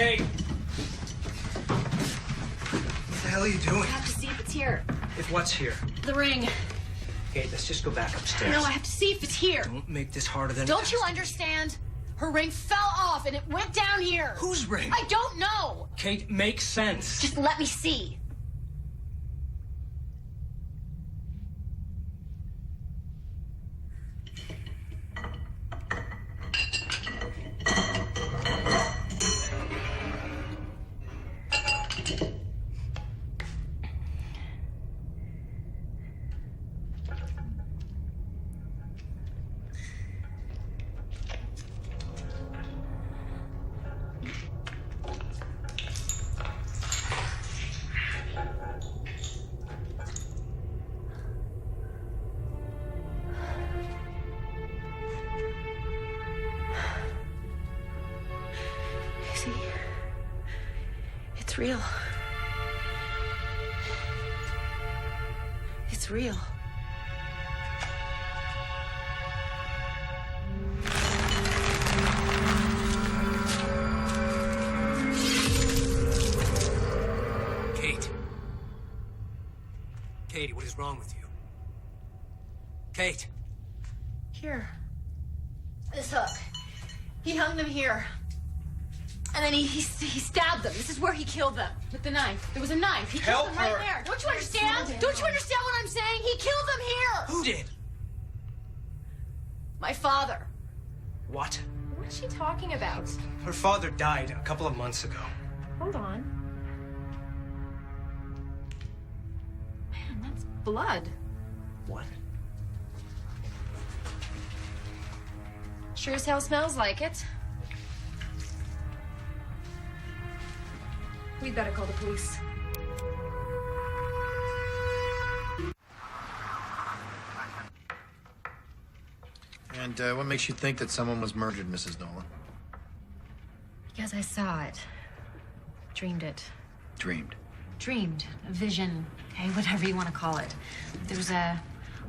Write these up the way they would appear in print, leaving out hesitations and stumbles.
Kate! What the hell are you doing? I have to see if it's here. If what's here? The ring. Kate, let's just go back upstairs. No, I have to see if it's here. Don't make this harder than Don't you understand? Her ring fell off and it went down here. Whose ring? I don't know. Kate, make sense. Just let me see. See? It's real. It's real. Kate. Katie, what is wrong with you? Kate. Here. This hook. He hung them here. And then he stabbed them. This is where he killed them. With the knife. There was a knife. He killed them right there. Don't you understand? Don't you understand what I'm saying? He killed them here. Who did? My father. What? What is she talking about? Her father died a couple of months ago. Hold on. Man, that's blood. What? Sure as hell smells like it. We'd better call the police. And what makes you think that someone was murdered, Mrs. Nolan? Because I saw it. Dreamed it. Dreamed. Dreamed. A vision. Okay, whatever you want to call it. There was a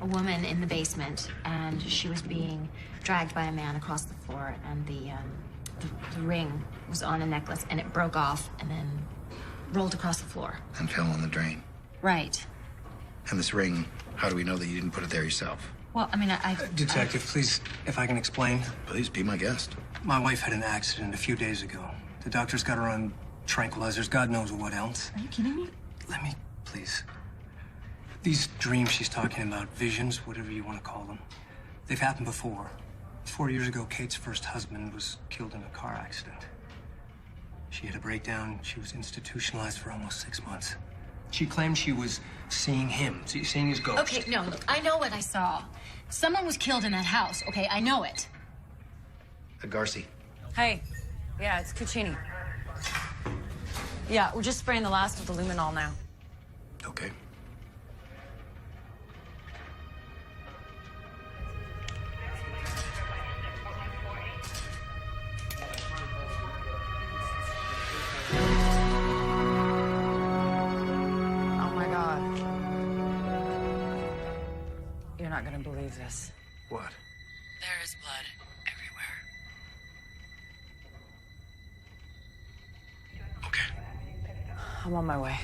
woman in the basement, and she was being dragged by a man across the floor, and the ring was on a necklace, and it broke off, and then rolled across the floor. And fell in the drain. Right. And this ring, how do we know that you didn't put it there yourself? Well, I mean, Detective, please, if I can explain. Please, be my guest. My wife had an accident a few days ago. The doctors got her on tranquilizers, God knows what else. Are you kidding me? Let me, please. These dreams she's talking about, visions, whatever you want to call them, they've happened before. 4 years ago, Kate's first husband was killed in a car accident. She had a breakdown. She was institutionalized for almost 6 months. She claimed she was seeing him, seeing his ghost. Okay, no, look, I know what I saw. Someone was killed in that house, okay? I know it. Garci. Hey. Yeah, it's Cucini. Yeah, we're just spraying the last with the luminol now. Okay. Oh my God. You're not gonna believe this. What? There is blood everywhere. Okay. I'm on my way.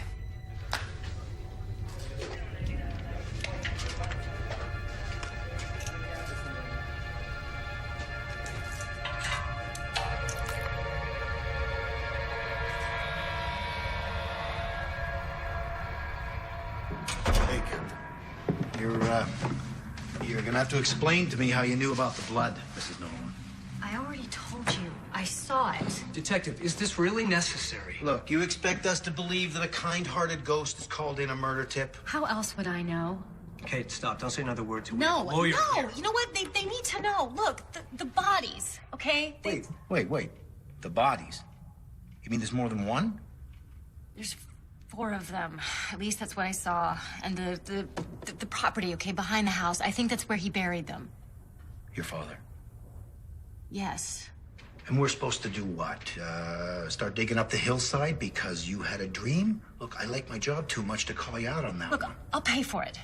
You're gonna have to explain to me how you knew about the blood, Mrs. Nolan. I already told you. I saw it. Detective, is this really necessary? Look, you expect us to believe that a kind-hearted ghost has called in a murder tip? How else would I know? Kate, stop. Don't say another word to No, a lawyer. no. Here. You know what? They need to know. Look, the bodies, okay? Wait. The bodies? You mean there's more than one? There's 4 of them. At least that's what I saw. And the property, okay, behind the house. I think that's where he buried them. Your father. Yes. And we're supposed to do what? Start digging up the hillside because you had a dream? Look, I like my job too much to call you out on that Look, one. I'll pay for it.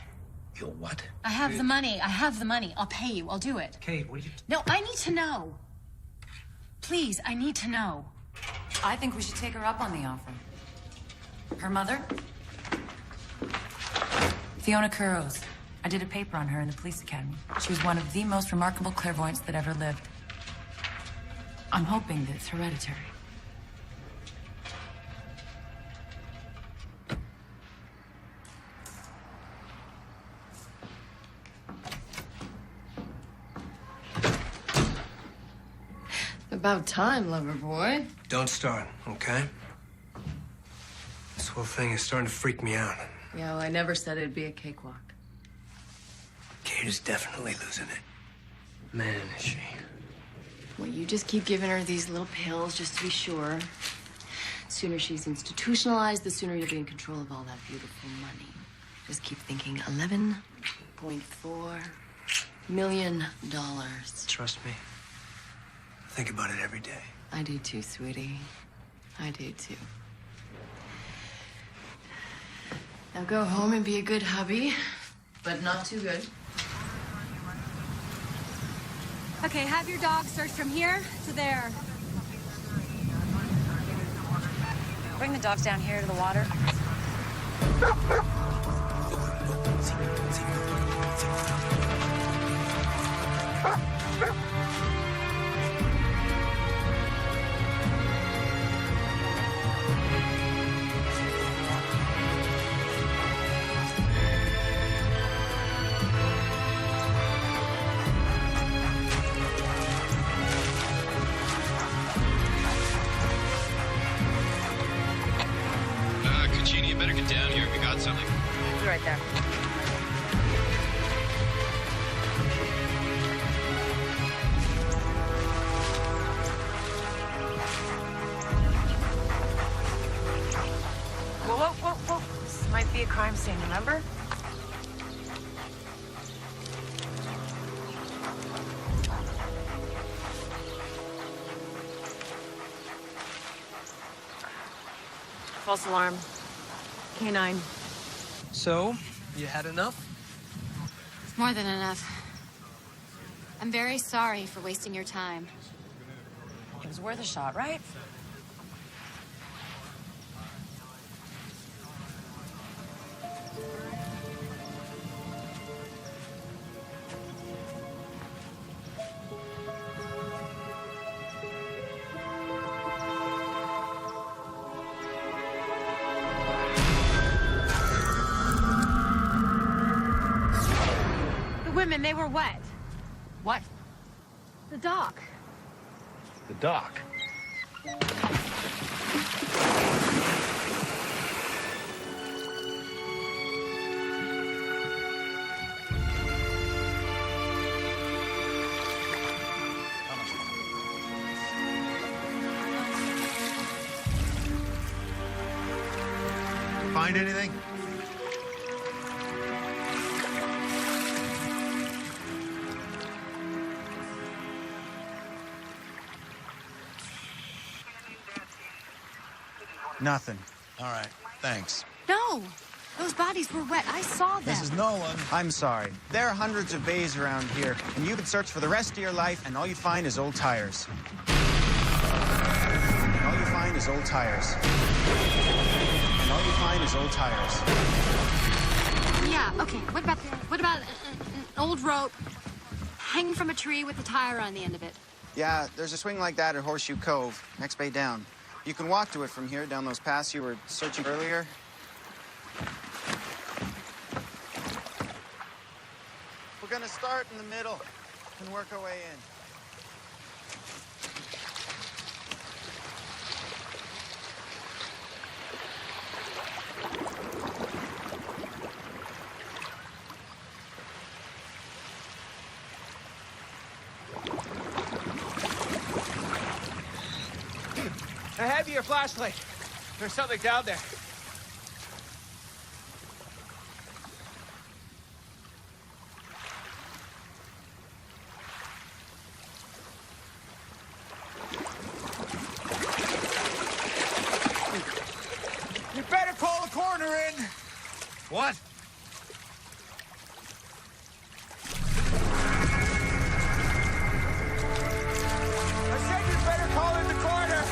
You'll what? I have the money. I have the money. I'll pay you. I'll do it. Kate, what are you... No, I need to know. Please, I need to know. I think we should take her up on the offer. Her mother? Fiona Kurros. I did a paper on her in the police academy. She was one of the most remarkable clairvoyants that ever lived. I'm hoping that it's hereditary. About time, lover boy. Don't start, okay? This whole thing is starting to freak me out. Yeah, well, I never said it'd be a cakewalk. Kate is definitely losing it. Man, is she. Well, you just keep giving her these little pills just to be sure. The sooner she's institutionalized, the sooner you'll be in control of all that beautiful money. Just keep thinking $11.4 million. Trust me. I think about it every day. I do too, sweetie. I do too. Now go home and be a good hubby, but not too good. Okay, have your dog search from here to there. Bring the dogs down here to the water. You better get down here. We got something. Be right there. Whoa, whoa, whoa, whoa. This might be a crime scene, remember? False alarm. K9. So, you had enough? It's more than enough. I'm very sorry for wasting your time. It was worth a shot, right? Women, they were wet. What? The dock. The dock. Find anything? Nothing. All right, thanks. No, those bodies were wet. I saw them. Mrs. Nolan. I'm sorry. There are hundreds of bays around here, and you could search for the rest of your life, and all you find is old tires. And all you find is old tires. And all you find is old tires. Yeah, okay. What about an old rope hanging from a tree with a tire on the end of it? Yeah, there's a swing like that at Horseshoe Cove, next bay down. You can walk to it from here, down those paths you were searching earlier. We're gonna start in the middle and work our way in. I have your flashlight. There's something down there. You better call the coroner in. What? I said you better call in the coroner.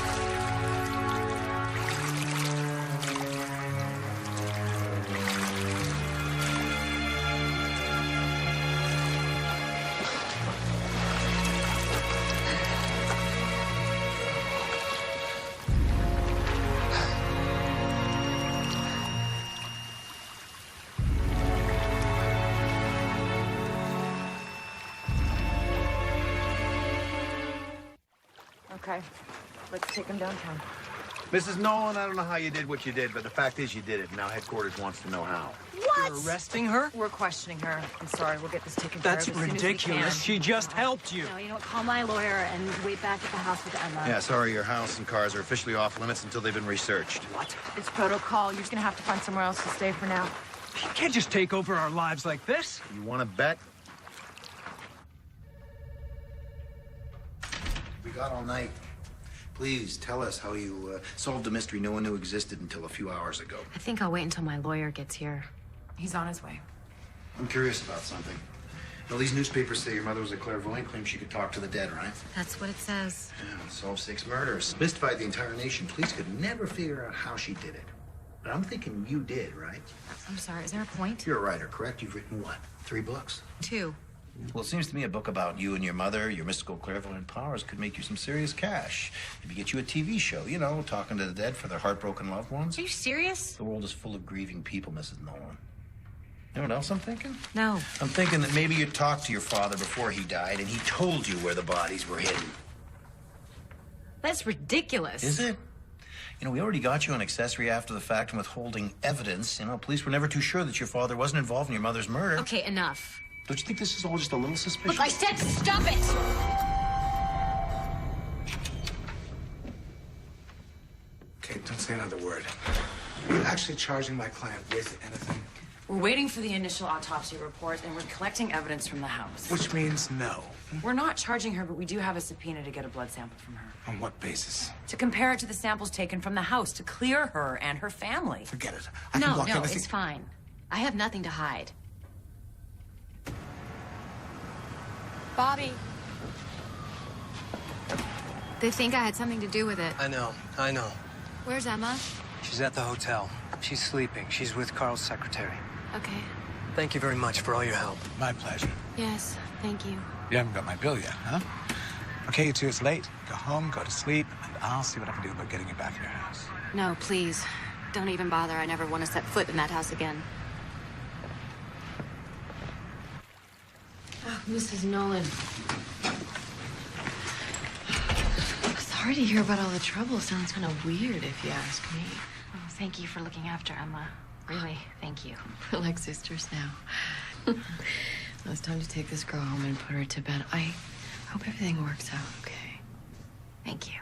Okay. Let's take him downtown. Mrs. Nolan, I don't know how you did what you did, but the fact is you did it. Now headquarters wants to know how. You're arresting her? We're questioning her. I'm sorry. We'll get this taken care of That's as soon as we ridiculous. can. She just helped you. No, you know what? Call my lawyer and wait back at the house with Emma. Yeah, sorry, your house and cars are officially off limits until they've been researched. What? It's protocol. You're just gonna have to find somewhere else to stay for now. You can't just take over our lives like this. You want to bet? We got all night. Please tell us how you solved a mystery no one knew existed until a few hours ago. I think I'll wait until my lawyer gets here. He's on his way. I'm curious about something. Now, these newspapers say your mother was a clairvoyant, claims she could talk to the dead, right? That's what it says. Yeah, solved 6 murders. Mystified the entire nation. Police could never figure out how she did it. But I'm thinking you did, right? I'm sorry, is there a point? You're a writer, correct? You've written what? 3 books? 2. Well, it seems to me a book about you and your mother, your mystical clairvoyant powers, could make you some serious cash. Maybe get you a TV show, you know, talking to the dead for their heartbroken loved ones. Are you serious? The world is full of grieving people, Mrs. Nolan. You know what else I'm thinking? No. I'm thinking that maybe you talked to your father before he died and he told you where the bodies were hidden. That's ridiculous. Is it? You know, we already got you an accessory after the fact and withholding evidence. You know, police were never too sure that your father wasn't involved in your mother's murder. Okay, enough. Don't you think this is all just a little suspicious? Look, I said stop it! Okay, don't say another word. Are you actually charging my client with anything? We're waiting for the initial autopsy report, and we're collecting evidence from the house. Which means no. We're not charging her, but we do have a subpoena to get a blood sample from her. On what basis? To compare it to the samples taken from the house to clear her and her family. Forget it. I can block everything. It's fine. I have nothing to hide. Bobby. They think I had something to do with it. I know. Where's Emma? She's at the hotel. She's sleeping. She's with Carl's secretary. Okay. Thank you very much for all your help. My pleasure. Yes, thank you. You haven't got my bill yet, huh? Okay, you two, it's late. Go home, go to sleep, and I'll see what I can do about getting you back to your house. No, please. Don't even bother. I never want to set foot in that house again. Oh, Mrs. Nolan. Sorry to hear about all the trouble. Sounds kind of weird if you ask me. Oh, thank you for looking after Emma. Really, thank you. We're like sisters now. Now it's time to take this girl home and put her to bed. I hope everything works out okay. Thank you.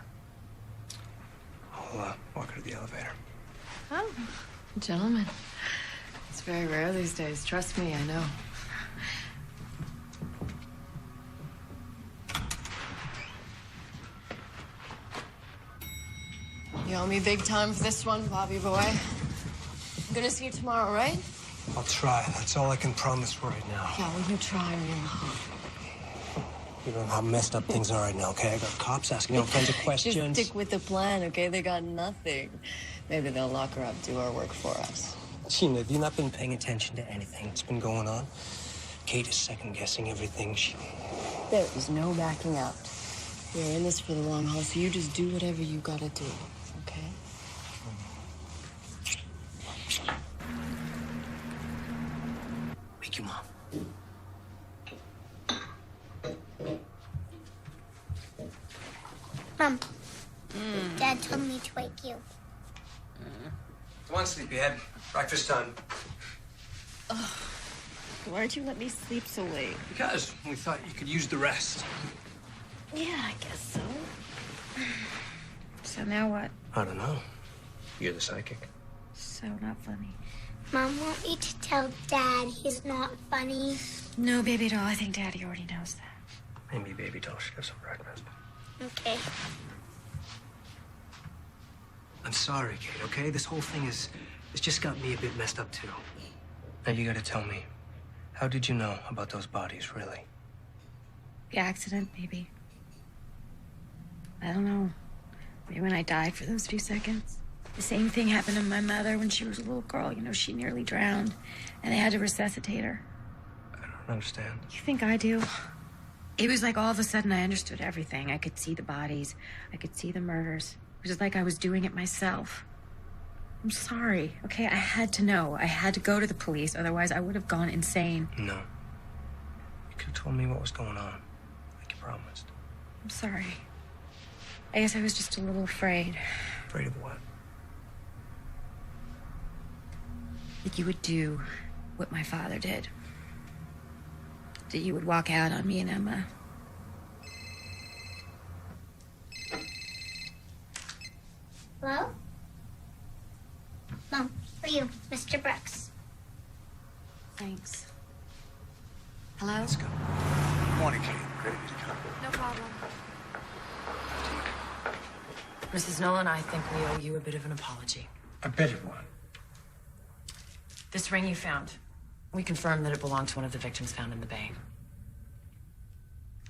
I'll walk her to the elevator. Oh, gentlemen. It's very rare these days. Trust me, I know. You owe me big time for this one, Bobby boy. I'm gonna see you tomorrow, right? I'll try. That's all I can promise right now. Yeah, well, you try real hard. You know how messed up things are right now, okay? I got cops asking all kinds of questions. Just stick with the plan, okay? They got nothing. Maybe they'll lock her up, do our work for us. Gina, have you not been paying attention to anything that's been going on? Kate is second-guessing everything. There is no backing out. We're in this for the long haul, so you just do whatever you gotta do, okay? Wake you, Mom. Mom, Dad told me to wake you. Come on, sleepyhead. Breakfast time. Why'd you let me sleep so late? Because we thought you could use the rest. Yeah, I guess so. So now what? I don't know. You're the psychic. So not funny. Mom, want me to tell Dad he's not funny? No, baby doll. I think Daddy already knows that. Maybe baby doll should have some breakfast. Okay. I'm sorry, Kate, okay? This whole thing it's just got me a bit messed up, too. Now you gotta tell me, how did you know about those bodies, really? The accident, maybe. I don't know. Maybe when I died for those few seconds. The same thing happened to my mother when she was a little girl. You know, she nearly drowned, and they had to resuscitate her. I don't understand. You think I do? It was like all of a sudden I understood everything. I could see the bodies. I could see the murders. It was like I was doing it myself. I'm sorry, okay? I had to know. I had to go to the police, otherwise I would have gone insane. No. You could have told me what was going on, like you promised. I'm sorry. I guess I was just a little afraid. Afraid of what? That you would do what my father did. That you would walk out on me and Emma. Hello? Mom, for you, Mr. Brooks. Thanks. Hello? Let's go. Morning, Kate. Great of you to come. No problem. Mrs. Nolan, I think we owe you a bit of an apology. A better one. This ring you found, we confirmed that it belonged to one of the victims found in the bay.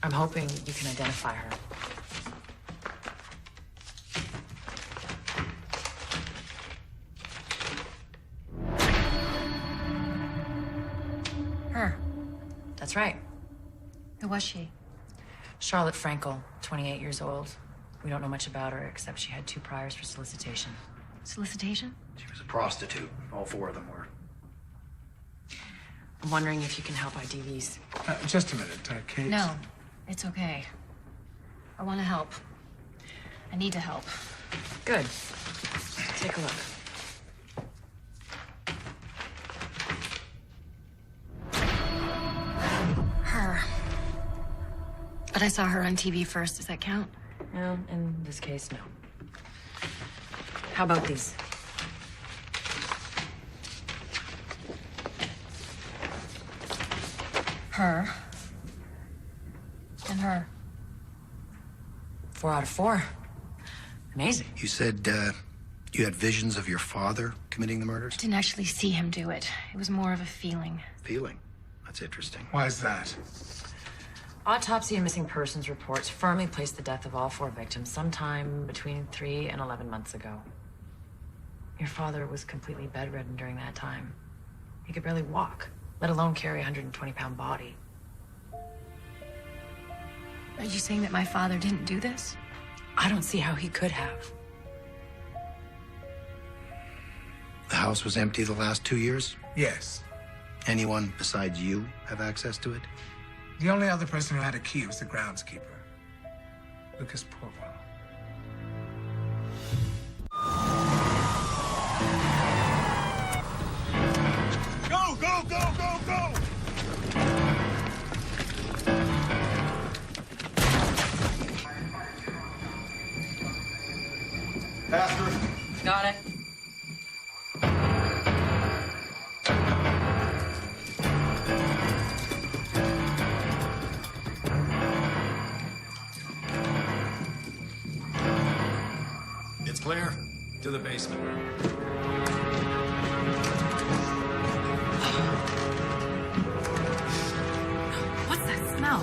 I'm hoping you can identify her. Her. That's right. Who was she? Charlotte Frankel, 28 years old. We don't know much about her except she had 2 priors for solicitation. Solicitation? She was a prostitute. All 4 of them were. I'm wondering if you can help ID these. Just a minute, Kate. No, it's okay. I want to help. I need to help. Good. Take a look. Her. But I saw her on TV first. Does that count? No, in this case, no. How about these? Her. And her. 4 out of 4. Amazing. You said you had visions of your father committing the murders? I didn't actually see him do it. It was more of a feeling. Feeling? That's interesting. Why is that? Autopsy and missing persons reports firmly placed the death of all 4 victims sometime between 3 and 11 months ago. Your father was completely bedridden during that time. He could barely walk, let alone carry a 120-pound body. Are you saying that my father didn't do this? I don't see how he could have. The house was empty the last 2 years? Yes. Anyone besides you have access to it? The only other person who had a key was the groundskeeper, Lucas Portwell. Go, go, go, go, go! Faster. Got it. It's clear. To the basement. What's that smell?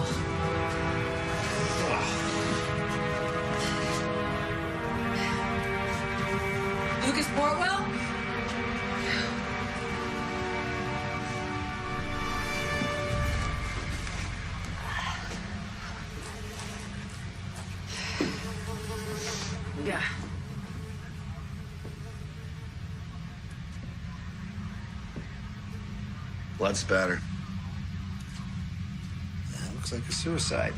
Lucas Portwell? Yeah. Blood spatter. Yeah, looks like a suicide.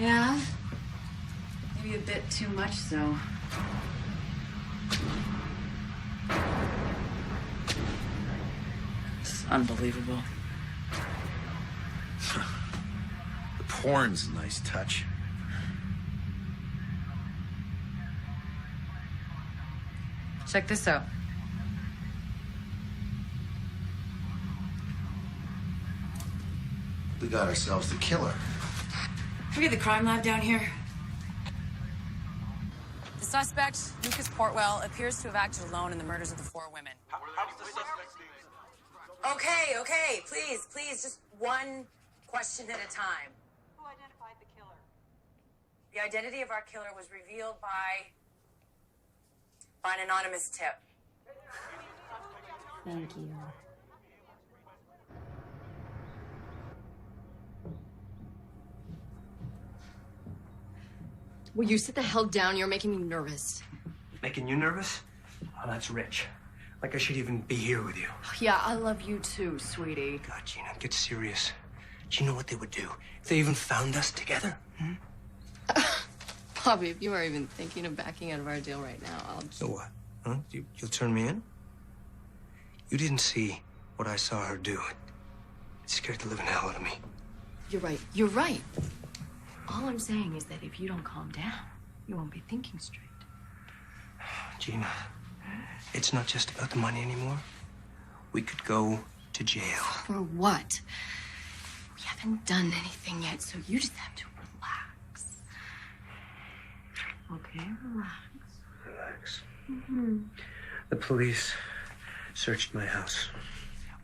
Yeah. Maybe a bit too much, so. This is unbelievable. The porn's a nice touch. Check this out. We got ourselves the killer. Can we get the crime lab down here? The suspect, Lucas Portwell, appears to have acted alone in the murders of the 4 women. Okay, please, just one question at a time. Who identified the killer? The identity of our killer was revealed by an anonymous tip. Thank you. Will you sit the hell down? You're making me nervous. Making you nervous? Oh, that's rich. Like I should even be here with you. Yeah, I love you too, sweetie. God, Gina, get serious. Do you know what they would do if they even found us together? Bobby, if you are even thinking of backing out of our deal right now, I'll just... So what? Huh? You'll turn me in? You didn't see what I saw her do. It scared the living hell out of me. You're right. You're right. All I'm saying is that if you don't calm down, you won't be thinking straight. Gina, it's not just about the money anymore. We could go to jail. For what? We haven't done anything yet, so you just have to relax. Okay, relax. Relax. The police searched my house.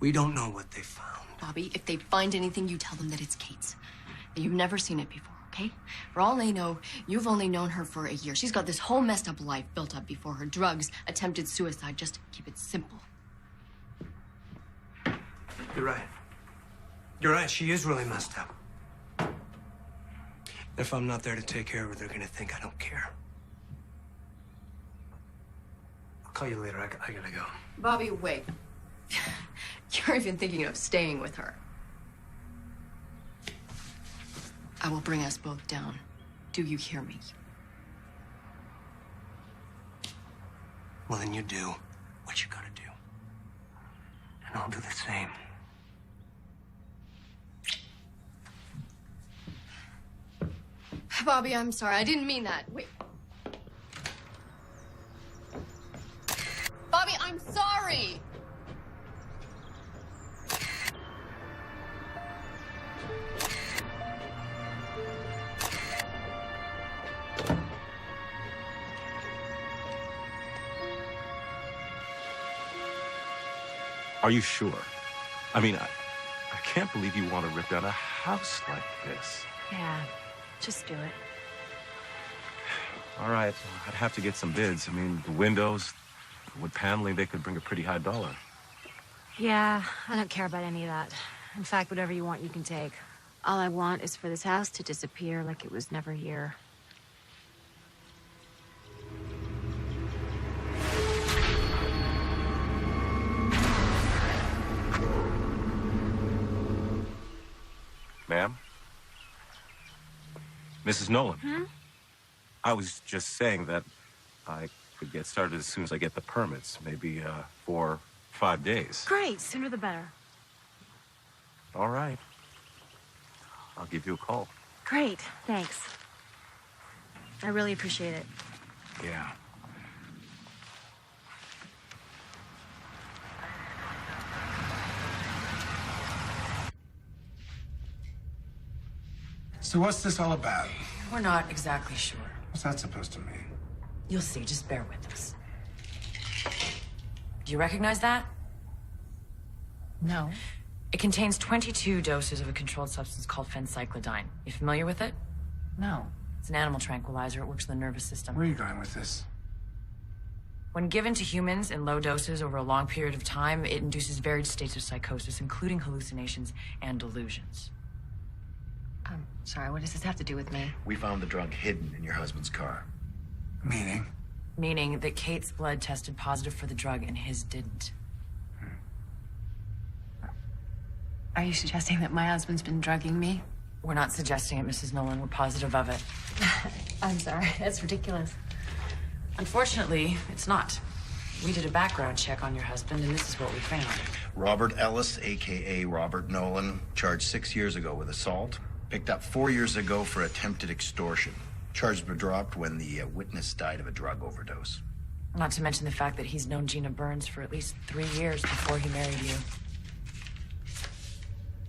We don't know what they found. Bobby, if they find anything, you tell them that it's Kate's. That you've never seen it before, okay? For all they know, you've only known her for a year. She's got this whole messed up life built up before her. Drugs, attempted suicide. Just keep it simple. You're right. You're right. She is really messed up. If I'm not there to take care of her, they're gonna think I don't care. I'll call you later. I gotta go. Bobby, wait. You're even thinking of staying with her. I will bring us both down. Do you hear me? Well, then you do what you gotta do. And I'll do the same. Bobby, I'm sorry. I didn't mean that. Wait. Bobby, I'm sorry! Are you sure? I mean, I can't believe you want to rip down a house like this. Yeah, just do it. All right, I'd have to get some bids. I mean, the windows, wood paneling, they could bring a pretty high dollar. Yeah, I don't care about any of that. In fact, whatever you want, you can take. All I want is for this house to disappear like it was never here. Ma'am? Mrs. Nolan? Hmm? I was just saying that I could get started as soon as I get the permits. Maybe 4 or 5 days. Great, sooner the better. All right. I'll give you a call. Great, thanks. I really appreciate it. Yeah. So what's this all about? We're not exactly sure. What's that supposed to mean? You'll see. Just bear with us. Do you recognize that? No. It contains 22 doses of a controlled substance called phencyclidine. You familiar with it? No. It's an animal tranquilizer. It works in the nervous system. Where are you going with this? When given to humans in low doses over a long period of time, it induces varied states of psychosis, including hallucinations and delusions. Sorry, what does this have to do with me? We found the drug hidden in your husband's car. Meaning? Meaning that Kate's blood tested positive for the drug and his didn't. Are you suggesting that my husband's been drugging me? We're not suggesting it, Mrs. Nolan. We're positive of it. I'm sorry, that's ridiculous. Unfortunately, it's not. We did a background check on your husband, and this is what we found. Robert Ellis, a.k.a. Robert Nolan, charged 6 years ago with assault. Picked up 4 years ago for attempted extortion. Charges were dropped when the witness died of a drug overdose. Not to mention the fact that he's known Gina Burns for at least 3 years before he married you.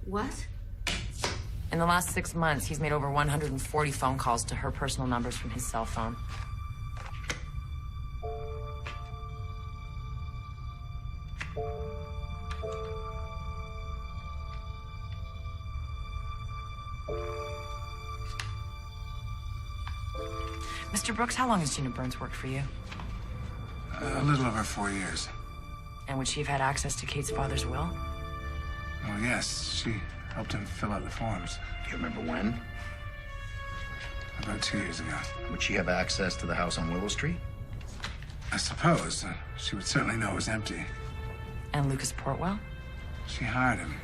What? In the last 6 months, he's made over 140 phone calls to her personal numbers from his cell phone. Mr. Brooks, how long has Gina Burns worked for you? A little over 4 years. And would she have had access to Kate's father's will? Well, yes, she helped him fill out the forms. Do you remember when? About 2 years ago. Would she have access to the house on Willow Street? I suppose. She would certainly know it was empty. And Lucas Portwell? She hired him.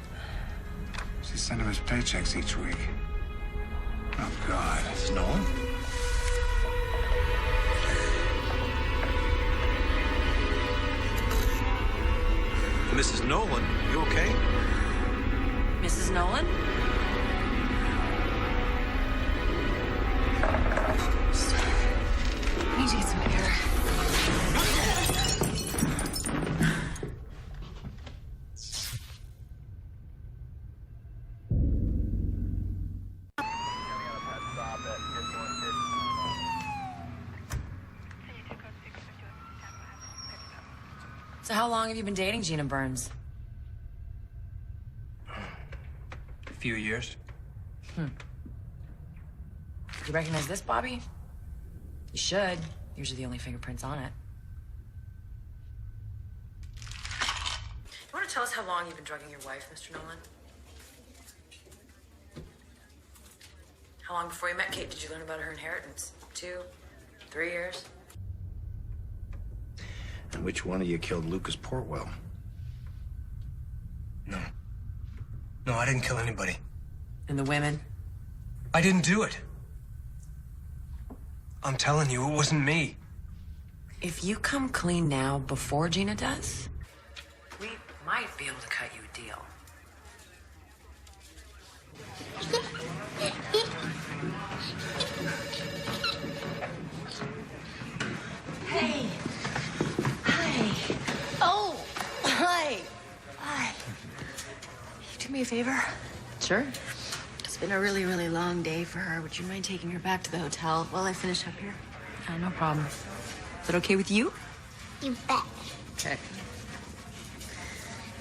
She sent him his paychecks each week. Oh, God. Mrs. Nolan? Mrs. Nolan, you okay? Mrs. Nolan? I need to get some air. So how long have you been dating Gina Burns? A few years. You recognize this, Bobby? You should. Yours are the only fingerprints on it. You want to tell us how long you've been drugging your wife, Mr. Nolan? How long before you met Kate did you learn about her inheritance? 2, 3 years? And which one of you killed Lucas Portwell? No. No, I didn't kill anybody. And the women? I didn't do it. I'm telling you, it wasn't me. If you come clean now before Gina does, we might be able to cut you a deal. Hey. Hi. Oh. Hi. Hi. You do me a favor? Sure. It's been a really, really long day for her. Would you mind taking her back to the hotel while I finish up here? No problem. Is that okay with you? You bet. Okay.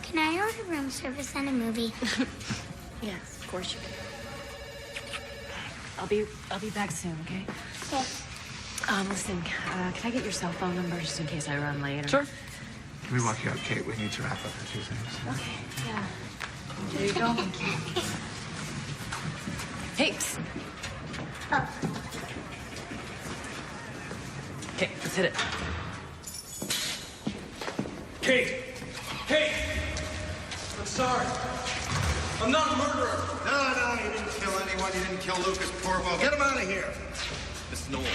Can I order room service and a movie? Yes, of course you can. I'll be back soon, okay? Okay. Listen, can I get your cell phone number just in case I run late? Or... Sure. Can we walk you out, Kate? We need to wrap up a few things. Okay, yeah. There you go. Hey. Oh. Okay, let's hit it. Kate! Kate! I'm sorry. I'm not a murderer. No, you didn't kill anyone. You didn't kill Lucas Portwell. Get him out of here. Mr. Nolan.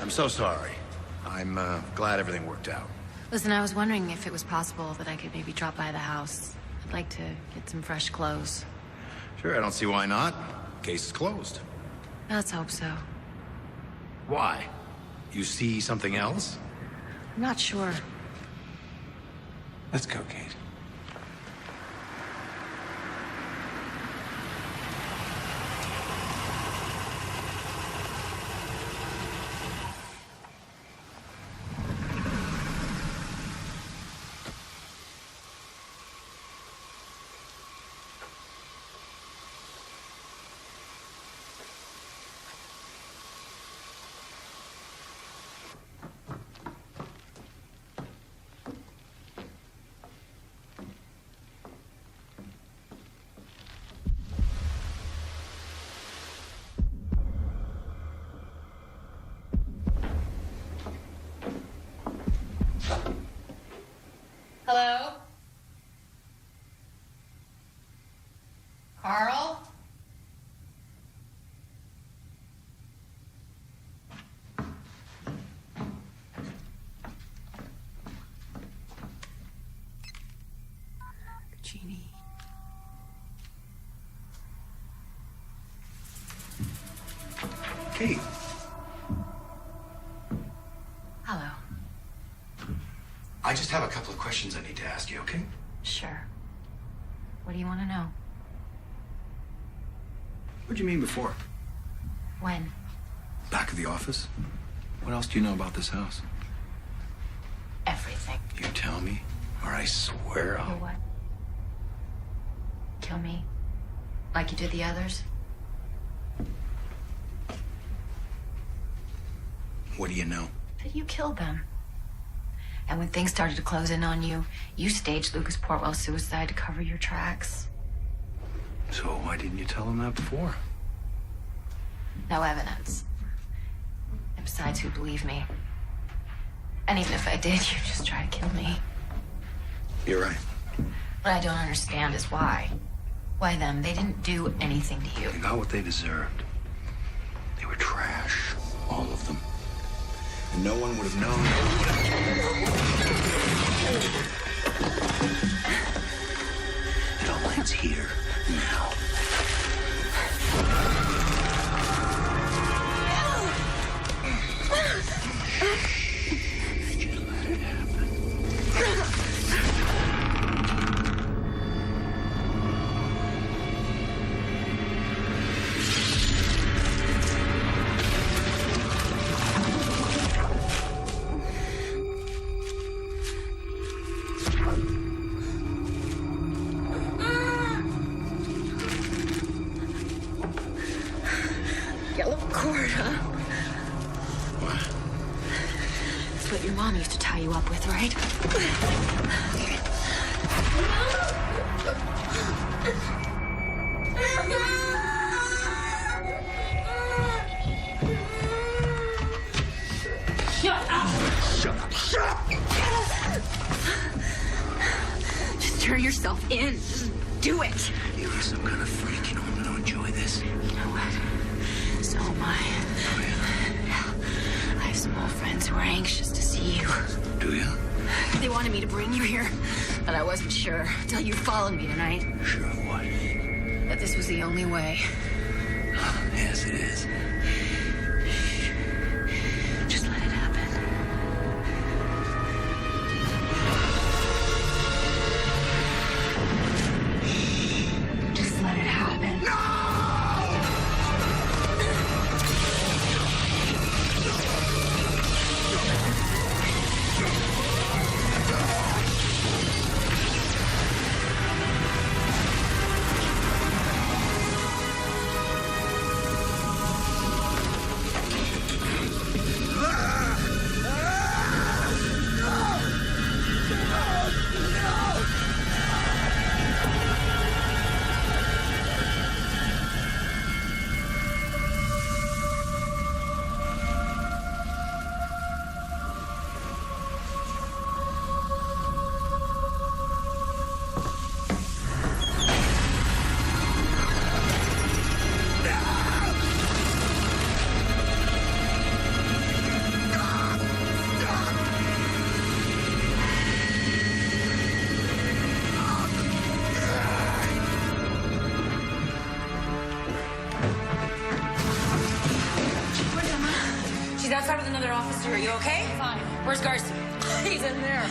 I'm so sorry. I'm glad everything worked out. Listen, I was wondering if it was possible that I could maybe drop by the house. I'd like to get some fresh clothes. Sure, I don't see why not. Case is closed. Let's hope so. Why? You see something else? I'm not sure. Let's go, Kate. Hello? Carl? Jeannie. Kate. Hello. I just have a couple of questions I need to ask you, okay? Sure. What do you want to know? What'd you mean before? When? Back of the office? What else do you know about this house? Everything. You tell me, or I swear You I'll... what? Kill me? Like you did the others? What do you know? That you killed them. And when things started to close in on you, you staged Lucas Portwell's suicide to cover your tracks. So why didn't you tell him that before? No evidence. And besides, who'd believe me? And even if I did, you'd just try to kill me. You're right. What I don't understand is why. Why them? They didn't do anything to you. They got what they deserved. They were trash. All of them. And no one would have known. It's here now. Yellow cord, huh? What? It's what your mom used to tie you up with, right? Shut up. Shut up. Just turn yourself in. Just do it. You are some kind of freak. You know I'm gonna enjoy this. You know what? So am I. Oh, yeah? I have some old friends who are anxious to see you. Do you? They wanted me to bring you here, but I wasn't sure until you followed me tonight. Sure of what? That this was the only way. Yes, it is. Just let it happen. Just let it happen. She's outside with another officer. Are you okay? Fine. Where's Garcia? He's in there.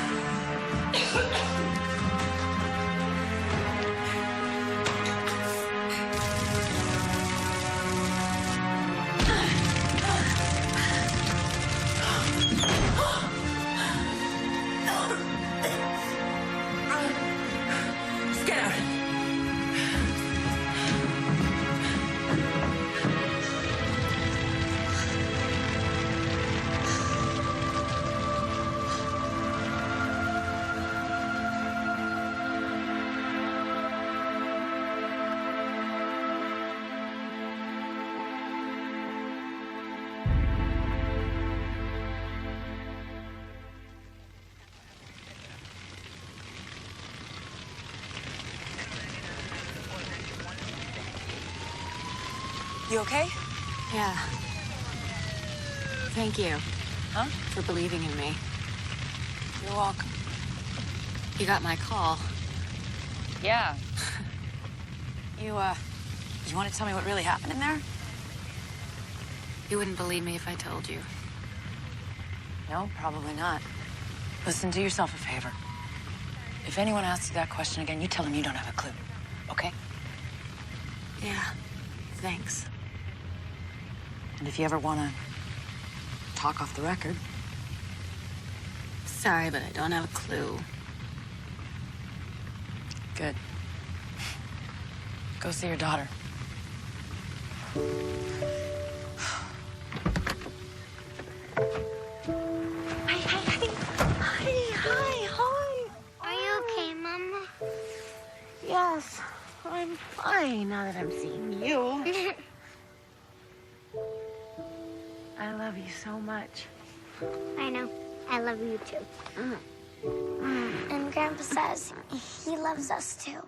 Just get out. You okay? Yeah. Thank you. Huh? For believing in me. You're welcome. You got my call. Yeah. You want to tell me what really happened in there? You wouldn't believe me if I told you. No, probably not. Listen, do yourself a favor. If anyone asks you that question again, you tell them you don't have a clue, okay? Yeah. Thanks. And if you ever want to talk off the record. Sorry, but I don't have a clue. Good. Go see your daughter. Hi. Are you okay, Mama? Yes, I'm fine now that I'm seeing you. I love you so much. I know. I love you too. And Grandpa says he loves us too.